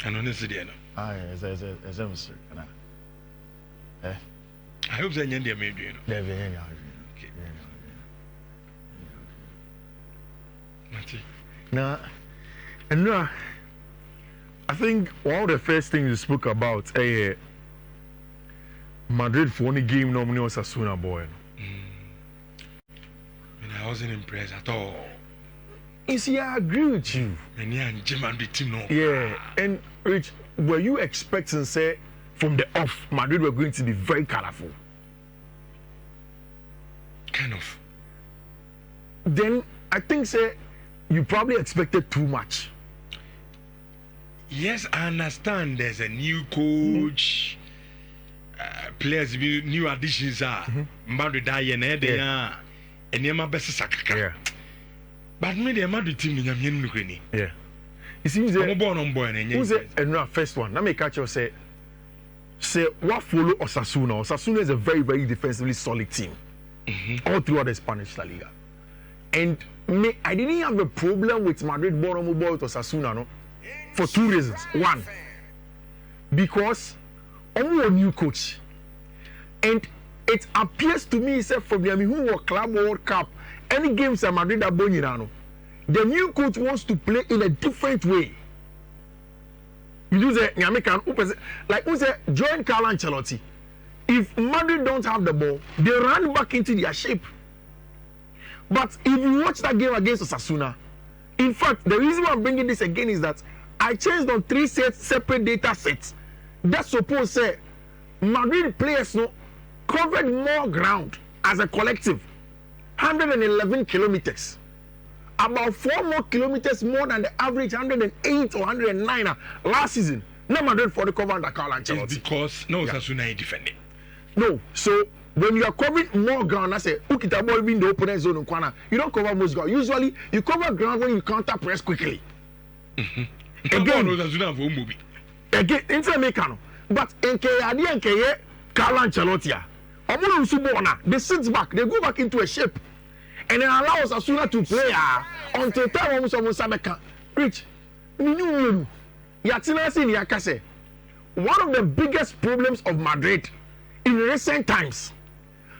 And honestly, no. As a mystery. I hope they end their maybe. Now, and I think one of the first things you spoke about, Madrid for only game normally was Osasuna boy. I wasn't impressed at all. You see, I agree with you. Yeah, and Rich, were you expecting, say, from the off, Madrid were going to be very colorful? Kind of. Then I think, say, you probably expected too much. Yes, I understand. There's a new coach. Players, new additions are Madrid and Nyama best Sakaka. Yeah. But me the Madrid team in Yamien. Yeah. You see, I'm born on boy and who's the first one? Let me catch you say what follow Osasuna. Osasuna is a very, very defensively solid team. All throughout the Spanish La Liga. And me, I didn't have a problem with Madrid born with Osasuna, no? For two reasons. One, because I'm a new coach. And it appears to me, say, from the who Club World Cup, any games that Madrid are born, the new coach wants to play in a different way. You do the like who say join Carlo Ancelotti. If Madrid don't have the ball, they run back into their shape. But if you watch that game against Osasuna, in fact, the reason why I'm bringing this again is that I changed on 3 separate data sets. That's supposed to say Madrid players covered more ground as a collective, 111 kilometers. About 4 more kilometers more than the average 108 or 109 last season. No Madrid for the cover under Carlo Ancelotti. It's because no Osasuna is defending. No, so when you are covering more ground, I say, Ukita ball in the opponent zone in corner, you don't cover most ground. Usually, you cover ground when you counter press quickly. Again, Mekano. But Nketiah, Carlo Ancelotti, they sit back, they go back into a shape, and then allow Osasuna to play until time almost Sabeka. Rich, one of the biggest problems of Madrid in recent times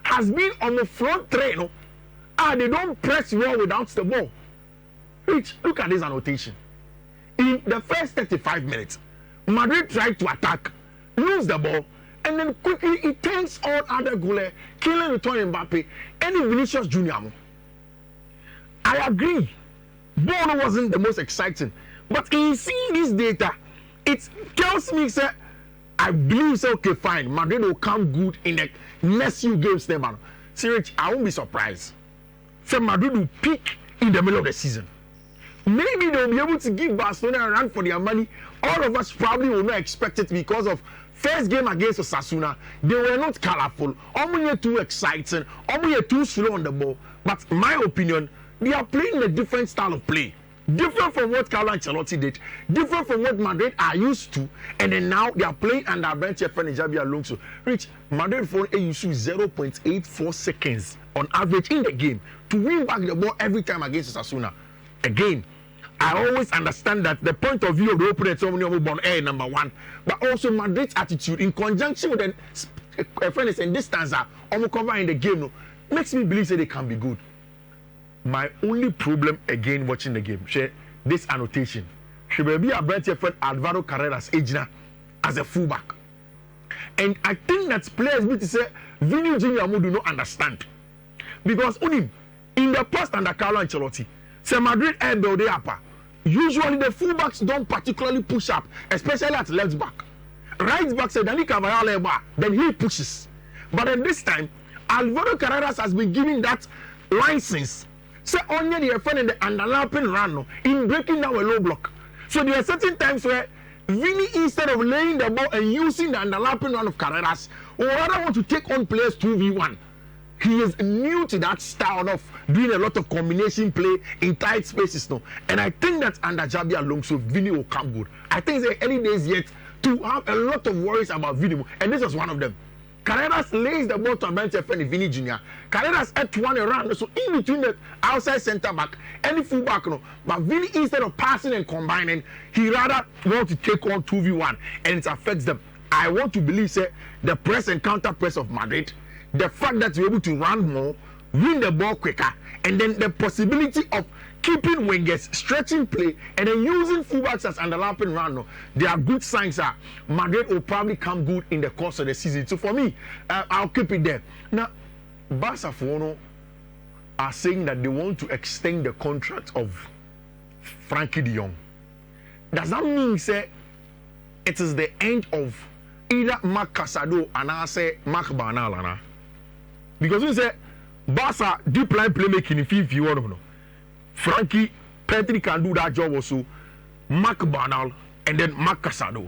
has been on the front three. They don't press well without the ball. Rich, look at this annotation. In the first 35 minutes, Madrid tried to attack, lose the ball, and then quickly it turns on other goal, killing return Mbappe, and Vinicius Junior. I agree, ball wasn't the most exciting, but in seeing this data, it tells me, sir, I believe, so okay, fine, Madrid will come good in the next few games. See, Rich, I won't be surprised. So Madrid will peak in the middle of the season. Maybe they'll be able to give Barcelona a run for their money. All of us probably will not expect it because of first game against Osasuna. They were not colorful. Almost too exciting. Almost too slow on the ball. But in my opinion, they are playing a different style of play. Different from what Carlo Ancelotti did. Different from what Madrid are used to. And then now they are playing under bench and Xavi Alonso. Rich, Madrid for AUC 0.84 seconds on average in the game to win back the ball every time against Osasuna. Again, I always understand that the point of view of the opponent is number one, but also Madrid's attitude in conjunction with the fairness and distance cover in the game makes me believe that they can be good. My only problem again watching the game, this annotation, she will be a branch friend Alvaro Carreras Ejna as a fullback, and I think that players need to say Vini Junior do not understand because in the past under Carlo Ancelotti, say Madrid build up. Usually the fullbacks don't particularly push up, especially at left back. Right back said Dani Carvajal, then he pushes. But at this time, Alvaro Carreras has been given that license. Say only the friend in the underlapping run in breaking down a low block. So there are certain times where Vini, instead of laying the ball and using the underlapping run of Carreras, or rather want to take on players 2v1. He is new to that style of doing a lot of combination play in tight spaces now. And I think that under Xavi Alonso, Vini will come good. I think it's early days yet to have a lot of worries about Vini. And this was one of them. Carreras lays the ball to Abrante friend Vinny Jr. Carreras at one around, so in between the outside centre back and the full back, no. But Vinny, instead of passing and combining, he rather want to take on 2v1 and it affects them. I want to believe, say, the press and counter press of Madrid, the fact that you're able to run more, win the ball quicker, and then the possibility of keeping wingers, stretching play, and then using fullbacks as underlapping run. No, they are good signs that Madrid will probably come good in the course of the season. So for me, I'll keep it there. Now, Barcelona are saying that they want to extend the contract of Frankie de Jong. Does that mean, say, it is the end of either Marc Casado and I say Marc Barnal? Because we say Barca deep line playmaking in Fiifi, you know. Frankie Petri can do that job also. Marc Barnal and then Marc Casado.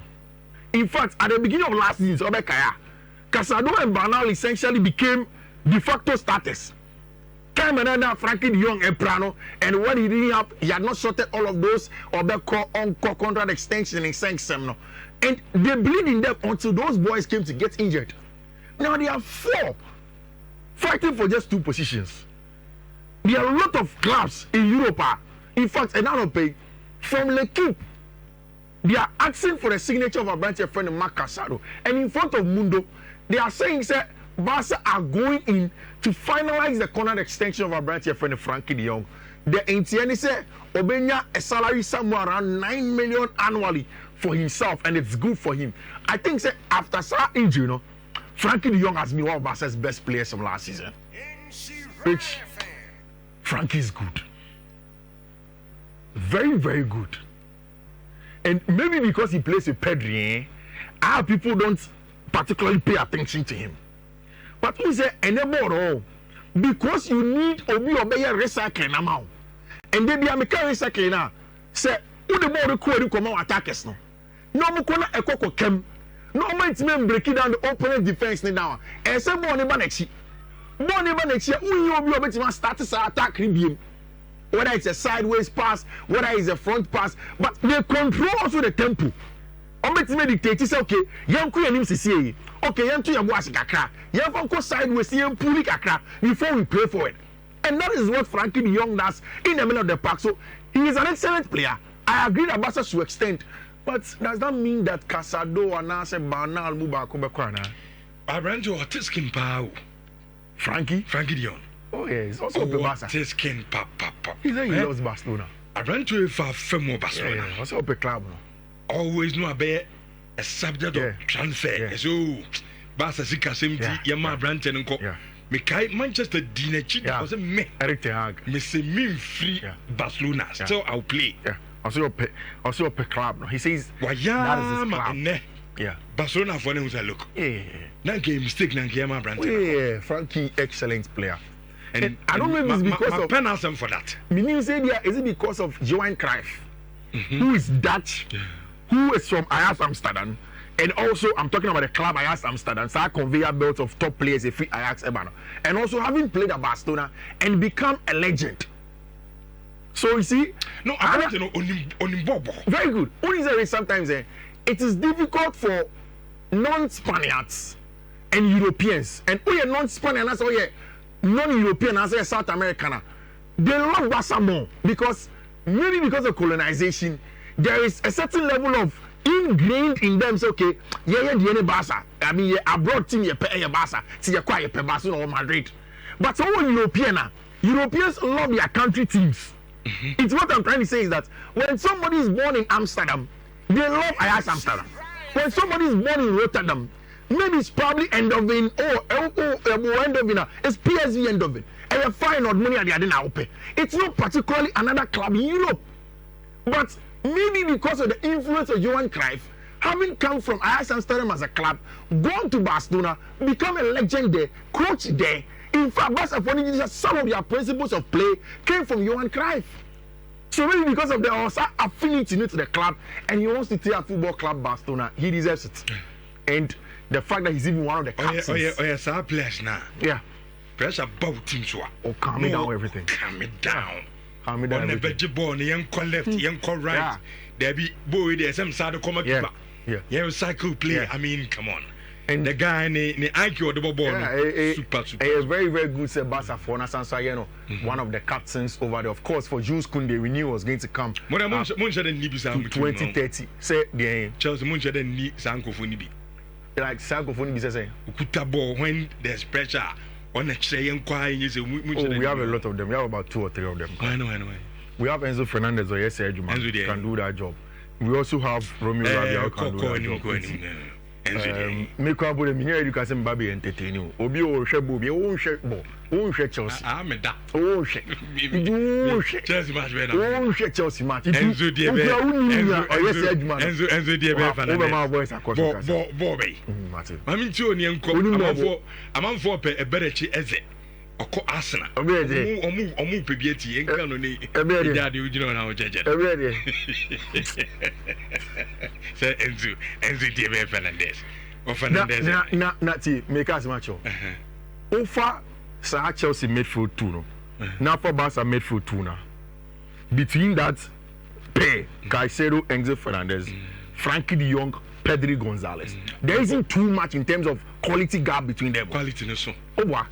In fact, at the beginning of last season, Casado and Barnal essentially became de facto starters. Came another Frankie de Jong and Prano, and when he didn't have, he had not sorted all of those or the on-core contract extension and sang some. No. And they bleed in them until those boys came to get injured. Now they are 4 fighting for just 2 positions. There are a lot of clubs in Europe. In fact, another pay from L'Equipe, they are asking for the signature of a branch of friend Marc Casado. And in front of Mundo, they are saying that Barca are going in to finalize the contract extension of a branch of friend Frankie de Jong. The NTN said Obenya a salary somewhere around 9 million annually for himself, and it's good for him. I think say after Sarah injury, you know, Frankie de Jong has been one of Barca's best players from last season. Which Frankie is good. Very, very good. And maybe because he plays with Pedri, our people don't particularly pay attention to him. But we say, anymore, because you need Obi Obeya recycling amount. And then the American recycling now say, who the more record come out attackers no. No more corner a coco kem. No more it's men breaking down the opponent defense now. And say more never next year. Who you be able to start to attack him, whether it's a sideways pass, whether it's a front pass, but they control also the tempo. Obetime dictate say okay, yanku yanim sisi. Okay, yantu yabu asikakra. Yanku sideways yan puli kakra before we play forward. And that is what Frankie de Jong does in the middle of the park. So he is an excellent player. I agree that Barca to extent, but does that mean that Casado and Nase Barnal Mubako Bekwana? I ran to a Tiskin Pau. Frankie de Jong. Oh yeah, he's also a Barca. Tiskin Pap. He said he loves Barcelona. I ran to a far Barcelona. Yeah, also a club. Always know about a subject of transfer. Yeah. So Barca Sika Simti, Yama Branton and Co. Mekai Manchester Dinechi was a me. Eric Tehag. Mr. Min free Barcelona. So I'll play. Yeah. Also a club. He says that is his club. Yeah. Barcelona for them look. Yeah. That game mistake Yama Branton. Yeah, Frankie, excellent player. And I don't know if it's because of penalty for that. Meaning say is it because of Johan Cruyff, who is Dutch, who is from Ajax Amsterdam, and also I'm talking about the club Ajax Amsterdam, so a conveyor belt of top players, a free Ajax Ebano, and also having played at Barcelona and become a legend. So you see, no, I don't know on Bobo. Very good. Only sometimes it is difficult for non-Spaniards and Europeans, and non-Spaniards, non-European as South American, they love Barca more because maybe because of colonization, there is a certain level of ingrained in them. So okay, the Barca. I mean, abroad team pay Barca, see you quiet Barcelona or Madrid. But so Europeans love their country teams. It's what I'm trying to say is that when somebody is born in Amsterdam, they love Ajax Amsterdam. When somebody is born in Rotterdam, maybe it's probably Eindhoven Eindhoven. It's PSV Eindhoven. And you find out money at the Adina. It's not particularly another club in Europe. But maybe because of the influence of Johan Cruyff, having come from Ajax Amsterdam as a club, gone to Barcelona, become a legend there, coach there. In fact, Barcelona, some of their principles of play came from Johan Cruyff. So maybe because of the affinity to the club, and he wants to take a football club Barcelona, he deserves it. And the fact that he's even one of the captains. Oh yeah, so players now. Yeah. Pressure about team so. Oh, calm me down everything. Calm me down. Calm me down. On the veggie ball, young call left, young call right. Yeah. There be boy there some side come keeper. Yeah. Yeah, cycle play. Yeah. I mean, come on. And the guy ne IQ the ball super. A very very good say Barca for Nasansa, you know, one of the captains over there. Of course, for Jules Koundé, we knew was going to come. More than 2030. Say the Chelsea Muncha didn't need Sanko for Nibi. Like Sanko for Nibi say. Ukuta ball when there's pressure on the tray and quiet. We have a lot of them. We have about 2 or 3 of them. I know. We have Enzo Fernandez or yes, Ejuma can do that job. We also have Romeo Lavia can do that job. Make up with me here, you can say Baby entertain you. Obi o Shebu, o Shebo, o She Chelsea. I'm a da. O She. Chelsea match better. O She Chelsea match. Enzo Diebe. Enzo Diebe. Over my voice across the castle. Bobby. Martin. I mean, two onion co. I'm on for a better Eze. Oko Arsenal. Omu pebieti enka no ni. Daddy you know now jeje. Say Enzo Diebe Fernandez. O Fernandez. Na ti make us match. Ofa sa Chelsea midfield 2 no. Now for Barca midfield 2 now. Between that pair, Caicedo, Enzo Fernandez, Frankie de Jong, Pedri Gonzalez. There isn't too much in terms of quality gap between them. Quality no so. Oh what?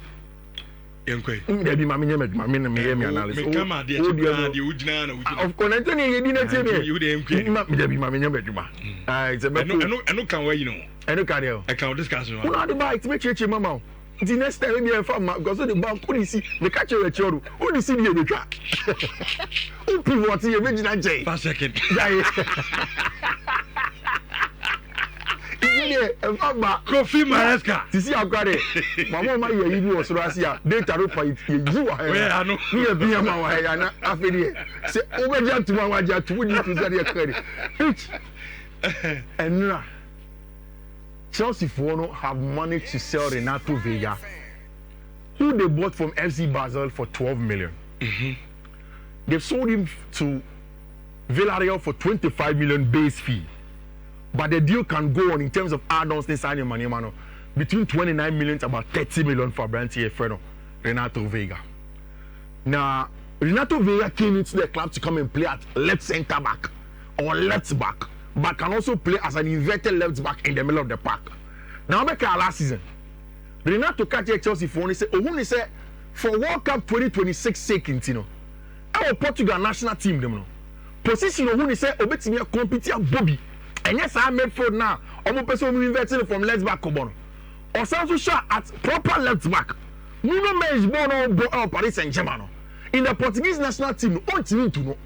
There be mami analysis. Me come out there the original. Of course, Anthony, you didn't tell me. You didn't there be mami it's a better. I know can where you know. I know can you. I can discuss. Who are the bikes? Make sure mama. The next time we be farm because the bank who see the catch your choro. Who see the betra. Who people what the original J. 1 second. Kofi Maresca. You see how got it. Mama you was Russia. Data rope you are. Where I know. You be a man after say over to my jar to need to say credit. And now Chelsea have managed to sell Renato Vega, who they bought from FC Basel for 12 million. They've sold him to Villarreal for 25 million base fee. But the deal can go on in terms of add-ons inside your money, man. Between 29 million to about 30 million for Branty Freno, Renato Vega. Now, Renato Vega came into the club to come and play at left centre back or left back, but can also play as an inverted left back in the middle of the park. Now, back last season, Renato catch Chelsea for only say for World Cup 2026 sake, you know, our Portugal national team, them know. Position of who say obetimi a compete Bobby. And yes, I made for now. Almost person inverted from left back Kobono. Or so shot at proper left back. Nuno Mendes born on Paris Saint-Germain. In the Portuguese national team, no team to know.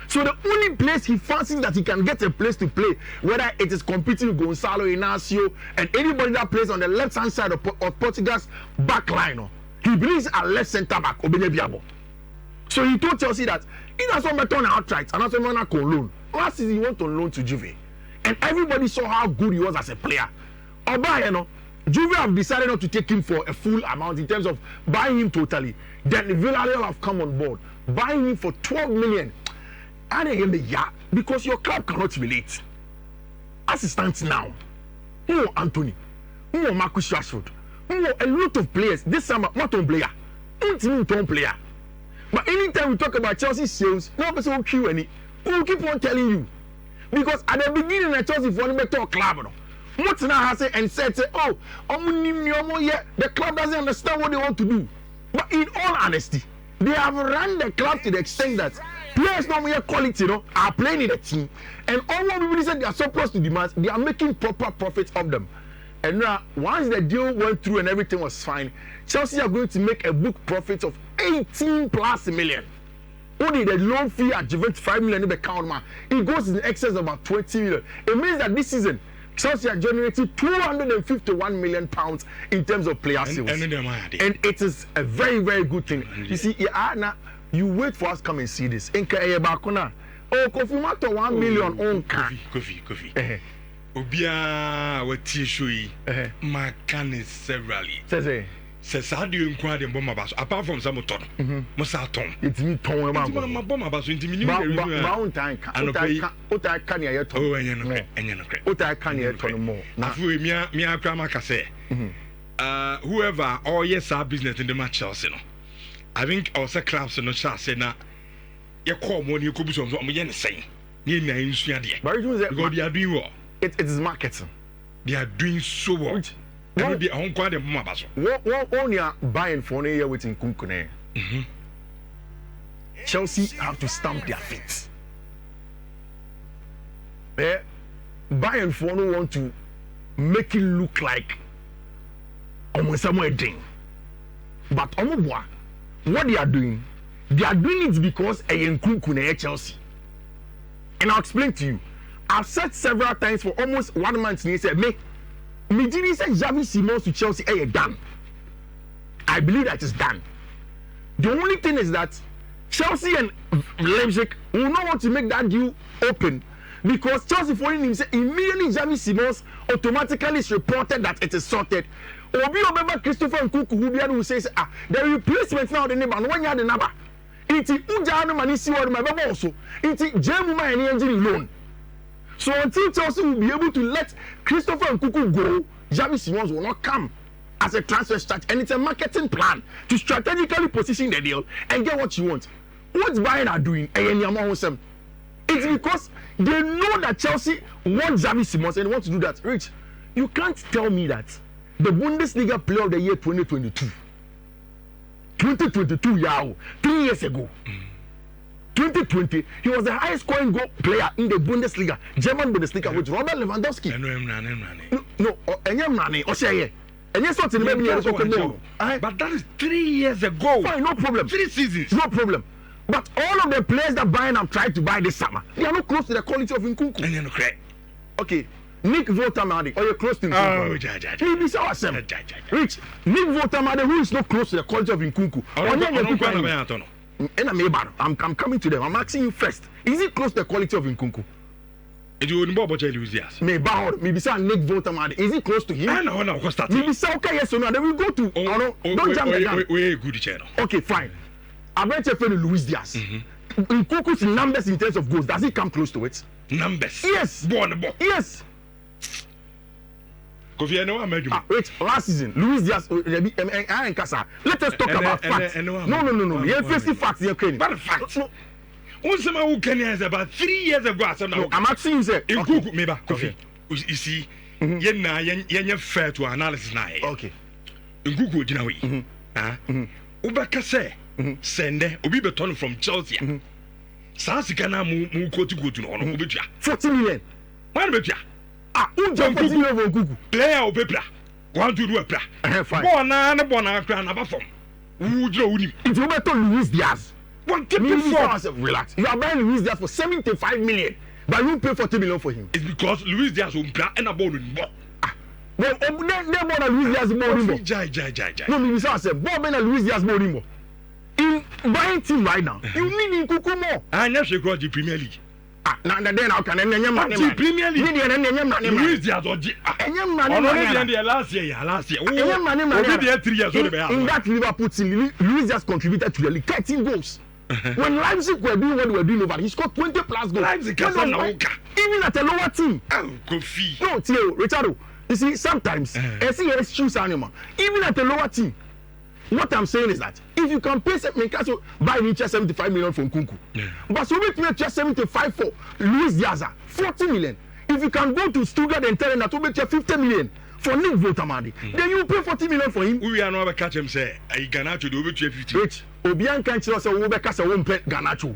So the only place he fancies that he can get a place to play, whether it is competing with Gonçalo Inácio and anybody that plays on the left hand side of Portugal's back line, he believes a left centre back, Obenebiabo. So he told Chelsea that he doesn't want to turn outright and also want to loan. Last season he went on loan to Juve. And everybody saw how good he was as a player. Oba, you know, Juve have decided not to take him for a full amount in terms of buying him totally. Then Villarreal have come on board, buying him for 12 million. And again, because your club cannot relate. As it stands now, who Anthony, who Marcus Rashford, who a lot of players. This summer, not on player, not player. But anytime we talk about Chelsea sales, no person will queue any. We will keep on telling you. Because at the beginning of Chelsea for the better club, what now has and said, oh, the club doesn't understand what they want to do. But in all honesty, they have run the club to the extent that players normally quality, are playing in the team, and all what people said they are surplus to demand, they are making proper profits of them. And now, once the deal went through and everything was fine, Chelsea are going to make a book profit of 18+ million. Only the loan fee at Juventus 5 million in the account, man. It goes in excess of about 20 million. It means that this season, Chelsea are generating £251 million in terms of player sales. And it is a very, very good thing. You see, you wait for us to come and see this. Oh, Kofi Mato 1 million on Kofi. Obia, what tissue? My can is severally. Says how do you inquire in Bomabas apart from some ton? Mosaton. It's me ton about Bomabas into me. Mountain can yet. Oh, and I can yet ton more. Now, Mia Kramaka say, whoever or yes, our business in the match, I think also clubs and no chance say now. You call money, you could be some saying. But it is marketing. They are doing so well. One year buying for 1 year with Nkunku. Chelsea have to stamp their feet. Bayern for no want to make it look like almost somewhere thing. But what they are doing it because Nkunku na Chelsea. And I'll explain to you. I've said several times for almost 1 month. He said, me didn't say Xavi Simons to Chelsea done. I believe that is done. The only thing is that Chelsea and Leipzig will not want to make that deal open because Chelsea for him say immediately Xavi Simons automatically is reported that it is sorted. Obi remember Christopher Nkunku who says the replacement now the neighbor no one had the number. Iti uja no mani si word my baba also. Iti jemu ma any engine loan. So until Chelsea will be able to let Christopher Nkunku go, Xavi Simons will not come as a transfer start, and it's a marketing plan to strategically position the deal and get what you want. What Bayern are doing, it's because they know that Chelsea want Xavi Simons and want to do that. Rich, you can't tell me that the Bundesliga player of the year 2022, 3 years ago, 2020, he was the highest scoring goal player in the Bundesliga, German Bundesliga, with Robert Lewandowski. But that is 3 years ago. Fine, no problem. 3 seasons. No problem. But all of the players that Bayern have tried to buy this summer, they are not close to the quality of Nkunku. Okay, Nick Votamade, or you're close to Nkunku. Maybe so awesome. Rich, Nick Votamade, who is not close to the quality of Nkunku. I'm coming to them. I'm asking you first. Is it close to the quality of Nkunku? Maybe say Nick Votamade. Is it close to him? Maybe say okay, yes or no. Then we go to. Don't jump the gun. Okay, fine. I bet you Luis Diaz. Nkunku's numbers in terms of goals, does he come close to it? Numbers? Yes. Yes. Wait, last season, Luis Diaz, let us talk about facts. No. You're facing facts here, Kenny. What facts? Nketiah is about 3 years ago. I'm asking you, sir. Nkunku, maybe. You see, you're fair to analysis now. Okay. Nkunku, you know, Ubaka say, send Obi Beton from Chelsea. Sasikana mu go to no 40 million. Man bepia. Nkunku. Player obepla. Want to do a pra. Fine. Bona kra na ba form. Who draw him? If you better Luis Diaz. What the fuck? Relax. You are buying Luis Diaz for 75 million, but you pay 40 million for him. It's because Luis Diaz will play and about him. Well, they more than Luis Diaz more him. No, me say say, more than Luis Diaz more him. In buying team right now, you need Nkunku more. I never should go to Premier League. Now then how can any Premier League? Luis Diaz or last year. Only 3 years old. In that Liverpool team, Luis Diaz contributed to the league 13 goals. When Leipzig were doing what they were doing over, he scored 20 plus goals. Leipzig even at a lower team. No, Theo, Richardo. You see, sometimes SES choose animal. Even at a lower team. What I'm saying is that if you can pay Nkaso buy Nhyira 75 million for Nkunku, but so we pay just 75 for Luis Diaz, 40 million. If you can go to Stuttgart and tell him that we pay 50 million for Nick Votamade, then you pay 40 million for him. We are not catch him say, I Ganacho do 50. Rich, Obian can't say we be cast a won't pay Ganacho.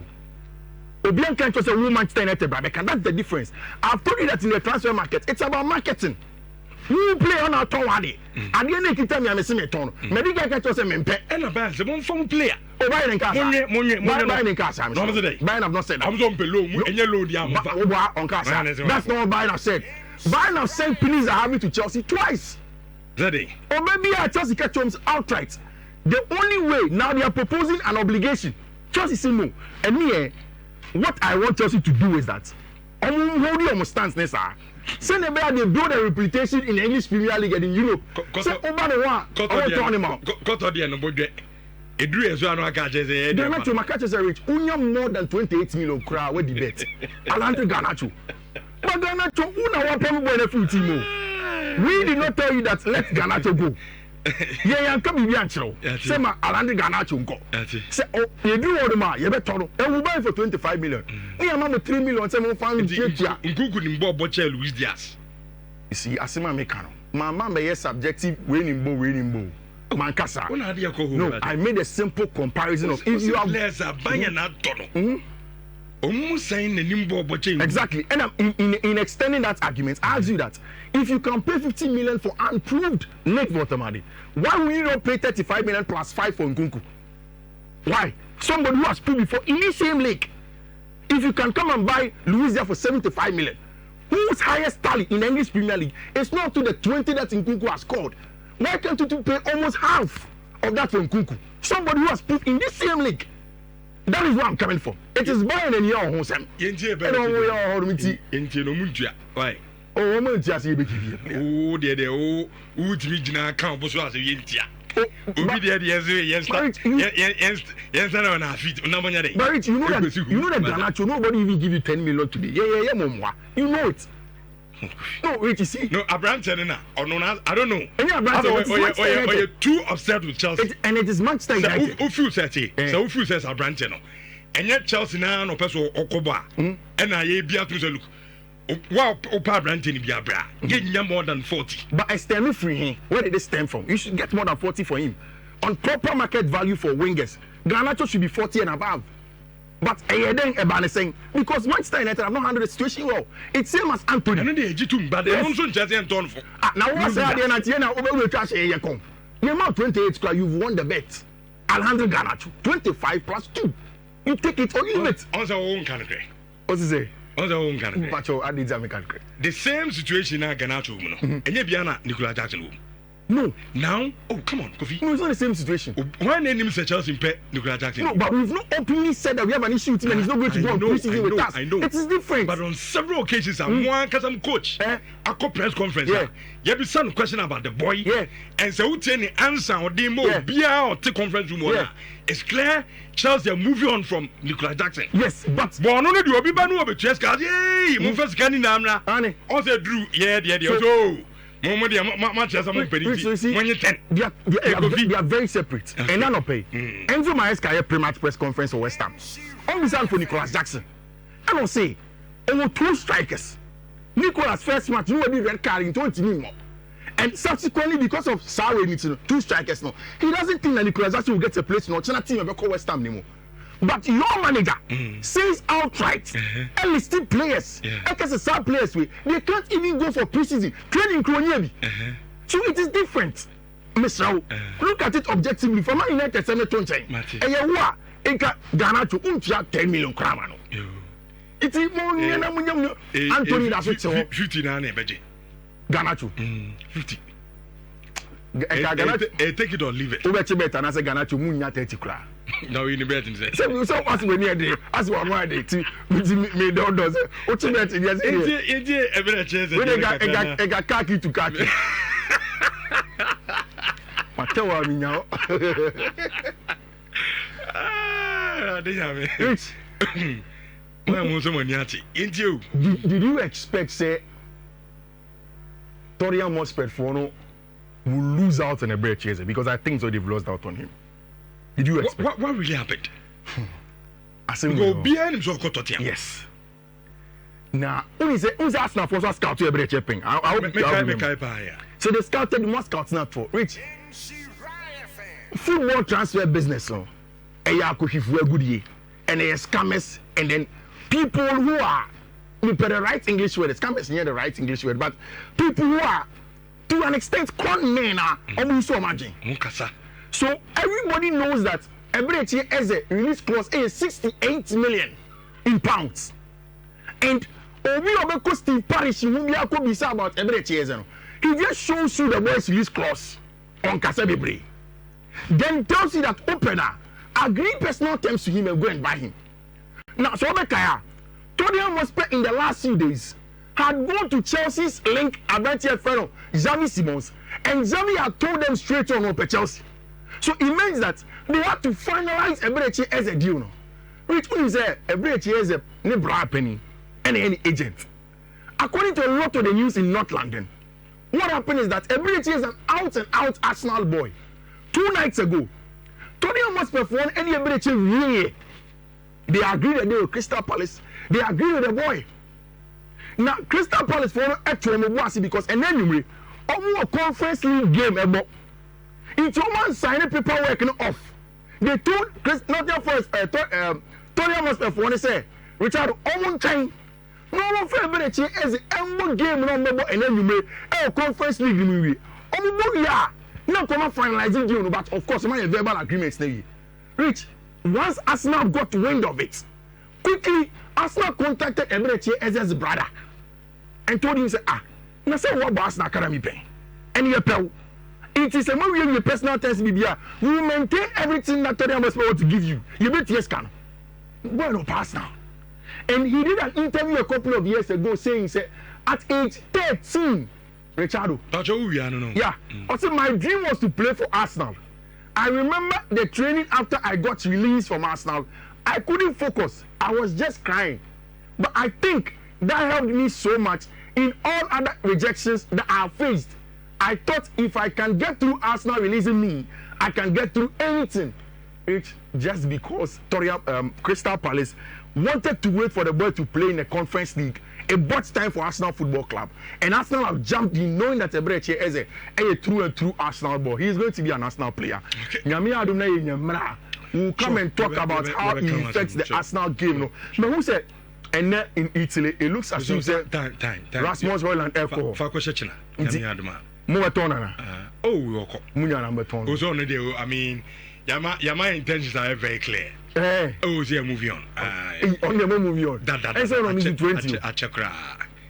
Obian can't say we Manchester United, but that's the difference. I've told you that in the transfer market, it's about marketing. You play on our tongue, Adi. At the end of the time, I'm a semi-ton. Medical catch us a mempe. And a bad, one phone player. Oh, Bayern Nkunku. Bayern have not said. I'm on below and yellow on Casa. That's not what Bayern have said. Bayern have sent pennies are having to Chelsea twice. That day. Or maybe Chelsea catch homes outright. The only way now they are proposing an obligation. Chelsea say no. And me, what I want Chelsea to do is that I'm holding on stance next hour. Say they build a reputation in the English Premier League and in Europe. Say over the one, I want to turn him out. They're not to Makacha rich. Unya more than 28 million crowd with the bet. Alante Ganacho. But Ganacho, una wapen benefit team. We did not tell you that let Ganacho go. Yeah, come here, Ancho. Say my Alante Ganacho go. Say, oh, you do all the man, you better. And we buy for 25 million. We are 3 million. Say, we found Nketiah. Nkunku ni mbo boche Luis Diaz. You see, Asima Mekano. My mama is subjective winning bow. Mankasa. No, I made a simple comparison of if you have players are buying that tunnel. Almost saying the nimbo botching. Exactly. And in extending that argument, I ask you that if you can pay 50 million for unproved net Votamadi, why will you not pay 35 million plus 5 for Nkunku? Why? Somebody who has proved before in the same league. If you can come and buy Louisia for 75 million, whose highest tally in the English Premier League is not to the 20 that Nkunku has scored? Why can't you pay almost half of that for Nkunku? Somebody who has proved in this same league. That is where I'm coming from. It is Bayern and your home. Why? Oh, Muntia, oh, dear, oh, would regional account was a Yentia. Yes, on our feet. You know that Garnacho, nobody even give you 10 million today. Yeah, Mumwa. You know it. No, wait, you see. No, Abraham, or no, I don't know. And you're too upset with Chelsea. And it is Manchester United. Who says who says Abraham? And yet Chelsea now no person Okoba. And I be out to look. Wow, Opa Branton be a bra. Get more than 40. But I stem free him. Where did it stem from? You should get more than 40 for him. On proper market value for wingers, Garnacho should be 40 and above. But I saying because Manchester United have not handled the situation well. It's same as Anthony. I know they G2, but they don't just and turn for. Now what's the over trash here? Come. You're not 28 club, you've won the bet. Alejandro Garnacho, 25 plus 2. You take it or you leave it. On our own country. What's he say? On our own country. The same situation now Garnacho, and yet Biana Nicola Jackson. No. Now, oh, come on, Kofi. No, it's not the same situation. Why name him Chelsea in Nicola Jackson? No, but we've not openly said that we have an issue with him and he's not going to go on preseason with us. I know. It is different. But on several occasions, I'm one because I'm coach. I call press conference. You have some question about the boy. Yeah. And so, who tell the answer or demo, beer or take conference room. Yeah. It's clear Chelsea are moving on from Nicola Jackson. Yes, but. But no, do be banu of Chelsea. Yay, move first canning namna. Also, Drew, yeah. So, they are very separate. Okay. And none pay. Enzo Maresca pre-match press conference for West Ham. On the for Nicolas Jackson. I don't say, over 2 strikers. Nicolas first match, you already red card in 20 minutes. And subsequently, because of Sarwe meeting 2 strikers now, he doesn't think that Nicolas Jackson will get a place in our China team and call West Ham anymore. But your manager says outright, enlisted players, SSR players, they can't even go for preseason training. So it is different. Mr. Look at it objectively. For Man United, and you are Garnacho, 10 million crowns. It is more Anthony that's what 50 Garnacho. 50. Take it or leave it. Over Chibet and I say Garnacho, Munya 30 crowns. No, in the bed and say, so as when you're there, as one why they me don't do so. What you bet in yes, every chance. When I got khaki to khaki. What tell me now? They have it. Did you expect, say, Torian Mospet Fono will lose out on a break chaser? Because I think so they've lost out on him. Did you expect? What really happened? I said, go behind him, so got Tottenham. Yes. Now, who's Arsenal for us scout to a break chipping? So they scouted more scouts not for Rich. Football transfer business, so a good year, and they scammers, and then people who are the right English word, scammers near the right English word, but people who are to an extent con men are almost so imagine. So everybody knows that Eberechi has a release clause is 68 million in pounds. And Obi Obeko Steve Parish who be about Eberechi. He just shows you the boy's release clause on Kasabebre. Then tells you that opener agree personal terms to him and go and buy him. Now, so Obekaya, Todian Mospe in the last few days had gone to Chelsea's link Abentia fellow Xavi Simons, and Xavi had told them straight on Ope Chelsea. So it means that they have to finalize Eberechi as a deal. Which means Eberechi as a Nebra penny and any agent. According to a lot of the news in North London, what happened is that Eberechi is an out-and-out Arsenal boy. 2 nights ago, Tony must perform any Eberechi really. They agreed that they were Crystal Palace. They agreed with the boy. Now Crystal Palace for no because and then a conference league game ebo. It's woman signing paperwork off. They told Nottingham Forest Tottenham Hotspur for say Richard Omon time. No one for a as a game no member and then you may conference league movie. Yeah. Now come on finalizing deal, but of course my verbal agreements now. Rich, once Arsenal got wind of it, quickly Arsenal contacted Eberechi as his brother and told him say na say what Arsenal Academy pay. And you pay. It is a more your personal test BBA. We will maintain everything that Tottenham was supposed to give you. You bet yes can. Bueno pass now. And he did an interview a couple of years ago saying say at age 13 Richardo. Yeah. Also, my dream was to play for Arsenal. I remember the training after I got released from Arsenal. I couldn't focus. I was just crying. But I think that helped me so much in all other rejections that I faced. I thought if I can get through Arsenal releasing me, I can get through anything. It's just because Crystal Palace wanted to wait for the boy to play in the Conference League. It bought time for Arsenal Football Club. And Arsenal have jumped in knowing that Eberechi is a true and true Arsenal boy. He is going to be an Arsenal player. Okay. We'll come and talk about how he affects the Arsenal game. No? But who said, and then in Italy, it looks as if Rasmus Hojlund alcohol. I mean, my intentions are very clear. Oh, yeah, moving on. On the movie on. That's on to 20.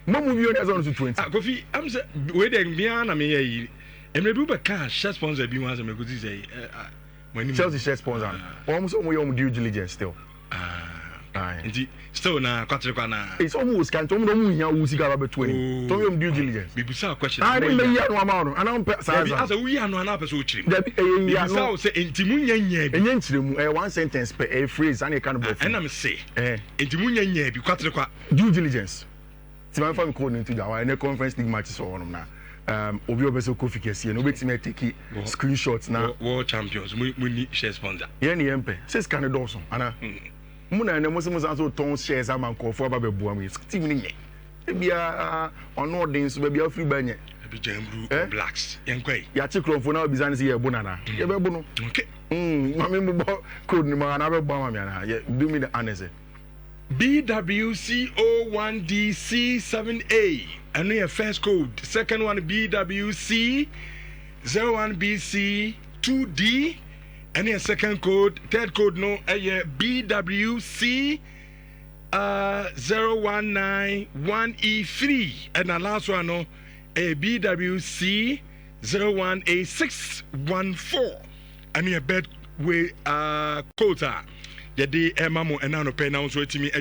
Movie on is on to 20. Kofi, I'm waiting beyond. I mean, and maybe we can't share sponsor be once. I'm going to say, Chelsea share sponsor. Almost all my due diligence still. Still na kwatrikwana. It's almost can't tell me no here who see about 20. Tell me due diligence. Be bisa question. I didn't know no amount and I'm as a we are no na person chiri. That say entimu nyanya bi. Enyenchiremu one sentence per a phrase and a kind of. And I'm say entimu nyanya bi kwatrikwa due diligence. Ti man fam code into that and conference league matches so on na. Obi obeso Kofi kesi no betime take screenshots na world champions we need share sponsor. Ye ni empe. Says can do so ana. Muna na mo se mo so ton shares am nkofo ba beboa mo team ni nye e bia ono den so ba bia free ba nye e bi jambru blacks yenkwai ya chikrofo na obizan se ye bu na ye be bu no okay mama mo bo code ni ma na be bo ma na ye do me the honest BWC01DC7A and your first code second one BWC01BC2D and your second code, third code no, BWC 0191E3 and the last one no, BWC 01A614 and your bed way quota. The day Emma and Nano Penna so to me